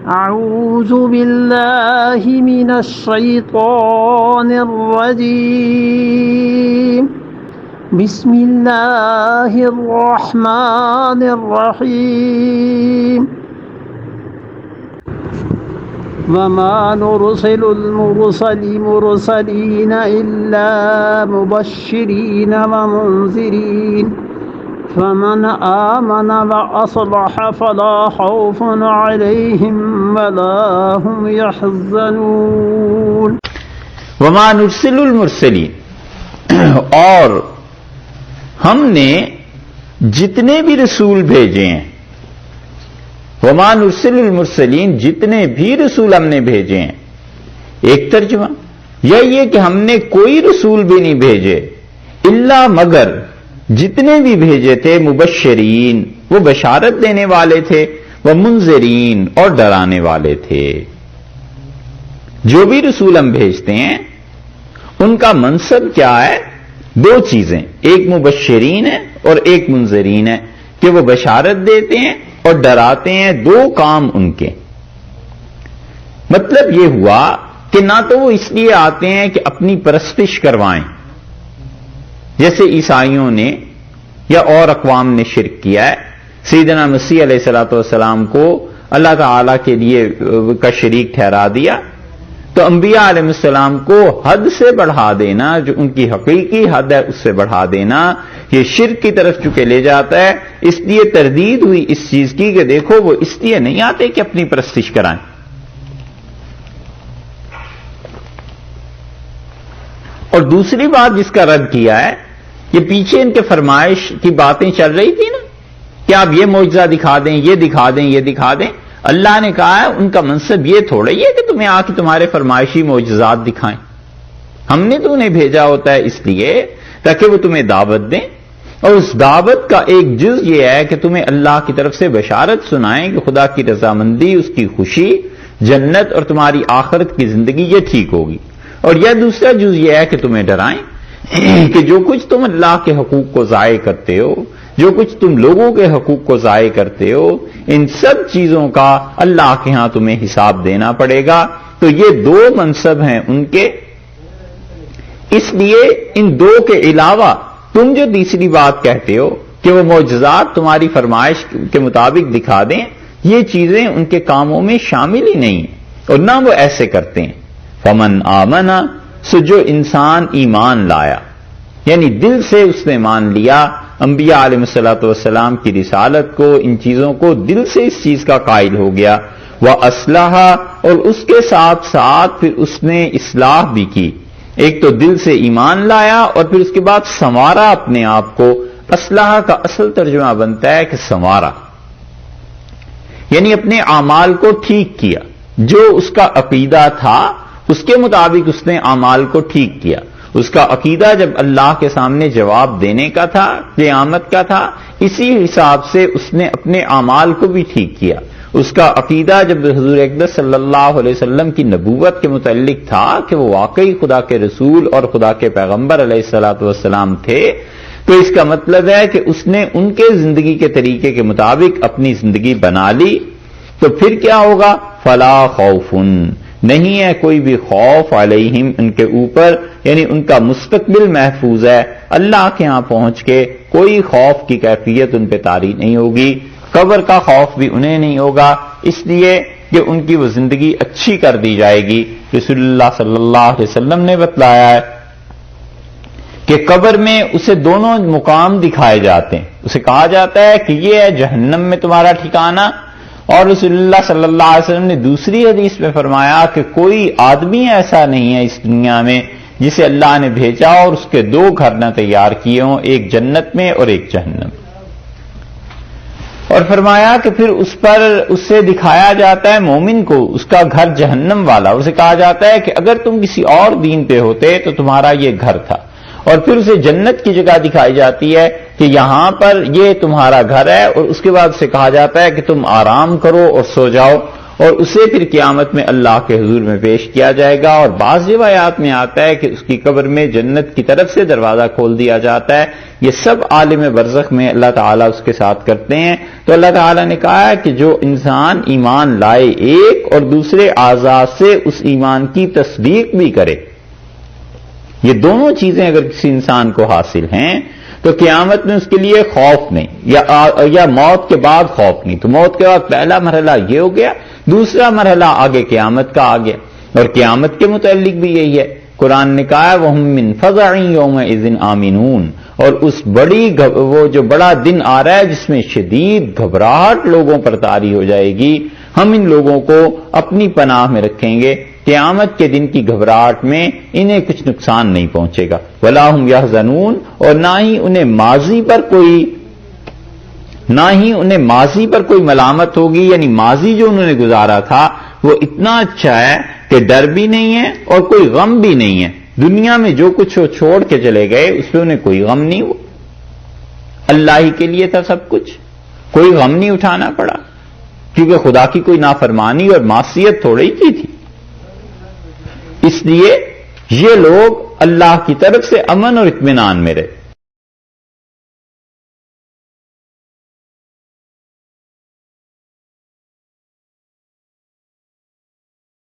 أعوذ بالله من الشيطان الرجيم بسم الله الرحمن الرحيم وما نرسل المرسلين إلا مبشرين ومنذرين فمن آمن وأصلح فلا خوف عليهم ولا هم يحزنون وما نرسل المرسلین، اور ہم نے جتنے بھی رسول بھیجے ہیں، وما نرسل المرسلین، جتنے بھی رسول ہم نے بھیجے ہیں، ایک ترجمہ یا یہ کہ ہم نے کوئی رسول بھی نہیں بھیجے الا مگر جتنے بھی بھیجے تھے مبشرین، وہ بشارت دینے والے تھے، وہ منذرین، اور ڈرانے والے تھے۔ جو بھی رسول ہم بھیجتے ہیں ان کا منصب کیا ہے؟ دو چیزیں، ایک مبشرین ہے اور ایک منذرین ہے، کہ وہ بشارت دیتے ہیں اور ڈراتے ہیں، دو کام ان کے۔ مطلب یہ ہوا کہ نہ تو وہ اس لیے آتے ہیں کہ اپنی پرستش کروائیں، جیسے عیسائیوں نے یا اور اقوام نے شرک کیا ہے، سیدنا مسیح علیہ الصلوۃ والسلام کو اللہ تعالی کے لیے کا شریک ٹھہرا دیا، تو انبیاء علیہ السلام کو حد سے بڑھا دینا، جو ان کی حقیقی حد ہے اس سے بڑھا دینا، یہ شرک کی طرف چکے لے جاتا ہے۔ اس لیے تردید ہوئی اس چیز کی کہ دیکھو وہ اس لیے نہیں آتے کہ اپنی پرستش کرائیں۔ اور دوسری بات جس کا رد کیا ہے، یہ پیچھے ان کے فرمائش کی باتیں چل رہی تھی نا کہ آپ یہ معجزہ دکھا دیں، یہ دکھا دیں، یہ دکھا دیں۔ اللہ نے کہا ہے ان کا منصب یہ تھوڑا ہی ہے کہ تمہیں آ کے تمہارے فرمائشی معجزات دکھائیں، ہم نے تو انہیں بھیجا ہوتا ہے اس لیے تاکہ وہ تمہیں دعوت دیں، اور اس دعوت کا ایک جز یہ ہے کہ تمہیں اللہ کی طرف سے بشارت سنائیں کہ خدا کی رضامندی، اس کی خوشی، جنت اور تمہاری آخرت کی زندگی یہ ٹھیک ہوگی، اور یہ دوسرا جز یہ ہے کہ تمہیں ڈرائیں کہ جو کچھ تم اللہ کے حقوق کو ضائع کرتے ہو، جو کچھ تم لوگوں کے حقوق کو ضائع کرتے ہو، ان سب چیزوں کا اللہ کے ہاں تمہیں حساب دینا پڑے گا۔ تو یہ دو منصب ہیں ان کے، اس لیے ان دو کے علاوہ تم جو تیسری بات کہتے ہو کہ وہ معجزات تمہاری فرمائش کے مطابق دکھا دیں، یہ چیزیں ان کے کاموں میں شامل ہی نہیں ہیں، اور نہ وہ ایسے کرتے ہیں۔ فمن آمن، سو جو انسان ایمان لایا، یعنی دل سے اس نے مان لیا انبیاء علیہ الصلوۃ والسلام کی رسالت کو، ان چیزوں کو دل سے اس چیز کا قائل ہو گیا، وَأَصْلَحَ، اور اس کے ساتھ ساتھ پھر اس نے اصلاح بھی کی، ایک تو دل سے ایمان لایا اور پھر اس کے بعد سنوارا اپنے آپ کو۔ اصلاح کا اصل ترجمہ بنتا ہے کہ سنوارا، یعنی اپنے اعمال کو ٹھیک کیا، جو اس کا عقیدہ تھا اس کے مطابق اس نے اعمال کو ٹھیک کیا۔ اس کا عقیدہ جب اللہ کے سامنے جواب دینے کا تھا، قیامت کا تھا، اسی حساب سے اس نے اپنے اعمال کو بھی ٹھیک کیا۔ اس کا عقیدہ جب حضور اقدس صلی اللہ علیہ وسلم کی نبوت کے متعلق تھا کہ وہ واقعی خدا کے رسول اور خدا کے پیغمبر علیہ الصلوۃ والسلام تھے، تو اس کا مطلب ہے کہ اس نے ان کے زندگی کے طریقے کے مطابق اپنی زندگی بنا لی، تو پھر کیا ہوگا؟ فلا خوف، نہیں ہے کوئی بھی خوف علیہم، ان کے اوپر، یعنی ان کا مستقبل محفوظ ہے، اللہ کے ہاں پہنچ کے کوئی خوف کی کیفیت ان پہ طاری نہیں ہوگی، قبر کا خوف بھی انہیں نہیں ہوگا، اس لیے کہ ان کی وہ زندگی اچھی کر دی جائے گی۔ رسول اللہ صلی اللہ علیہ وسلم نے بتلایا ہے کہ قبر میں اسے دونوں مقام دکھائے جاتے ہیں، اسے کہا جاتا ہے کہ یہ ہے جہنم میں تمہارا ٹھکانہ، اور رسول اللہ صلی اللہ علیہ وسلم نے دوسری حدیث میں فرمایا کہ کوئی آدمی ایسا نہیں ہے اس دنیا میں جسے اللہ نے بھیجا اور اس کے دو گھر نہ تیار کیے ہوں، ایک جنت میں اور ایک جہنم۔ اور فرمایا کہ پھر اس سے دکھایا جاتا ہے مومن کو اس کا گھر جہنم والا، اسے کہا جاتا ہے کہ اگر تم کسی اور دین پہ ہوتے تو تمہارا یہ گھر تھا، اور پھر اسے جنت کی جگہ دکھائی جاتی ہے کہ یہاں پر یہ تمہارا گھر ہے، اور اس کے بعد اسے کہا جاتا ہے کہ تم آرام کرو اور سو جاؤ، اور اسے پھر قیامت میں اللہ کے حضور میں پیش کیا جائے گا. اور بعض روایات میں آتا ہے کہ اس کی قبر میں جنت کی طرف سے دروازہ کھول دیا جاتا ہے. یہ سب عالم برزخ میں اللہ تعالیٰ اس کے ساتھ کرتے ہیں. تو اللہ تعالیٰ نے کہا ہے کہ جو انسان ایمان لائے ایک اور دوسرے اعضاء سے اس ایمان کی تصدیق بھی کرے، یہ دونوں چیزیں اگر کسی انسان کو حاصل ہیں تو قیامت میں اس کے لیے خوف نہیں، یا موت کے بعد خوف نہیں. تو موت کے بعد پہلا مرحلہ یہ ہو گیا، دوسرا مرحلہ آگے قیامت کا آ گیا. اور قیامت کے متعلق بھی یہی ہے، قرآن نے کہا ہے وَهُم مِّن فَزَعٍ يَوْمَئِذٍ آمِنُونَ. اور اس وہ جو بڑا دن آ رہا ہے جس میں شدید گھبراہٹ لوگوں پر طاری ہو جائے گی، ہم ان لوگوں کو اپنی پناہ میں رکھیں گے. قیامت کے دن کی گھبراہٹ میں انہیں کچھ نقصان نہیں پہنچے گا. وَلَا هُمْ يَحْزَنُونَ. اور نہ ہی انہیں ماضی پر کوئی ملامت ہوگی، یعنی ماضی جو انہوں نے گزارا تھا وہ اتنا اچھا ہے کہ ڈر بھی نہیں ہے اور کوئی غم بھی نہیں ہے. دنیا میں جو کچھ وہ چھوڑ کے چلے گئے اس میں انہیں کوئی غم نہیں ہوا. اللہ ہی کے لیے تھا سب کچھ، کوئی غم نہیں اٹھانا پڑا، کیونکہ خدا کی کوئی نافرمانی اور معصیت تھوڑی ہی کی تھی. اس لیے یہ لوگ اللہ کی طرف سے امن اور اطمینان میں رہے.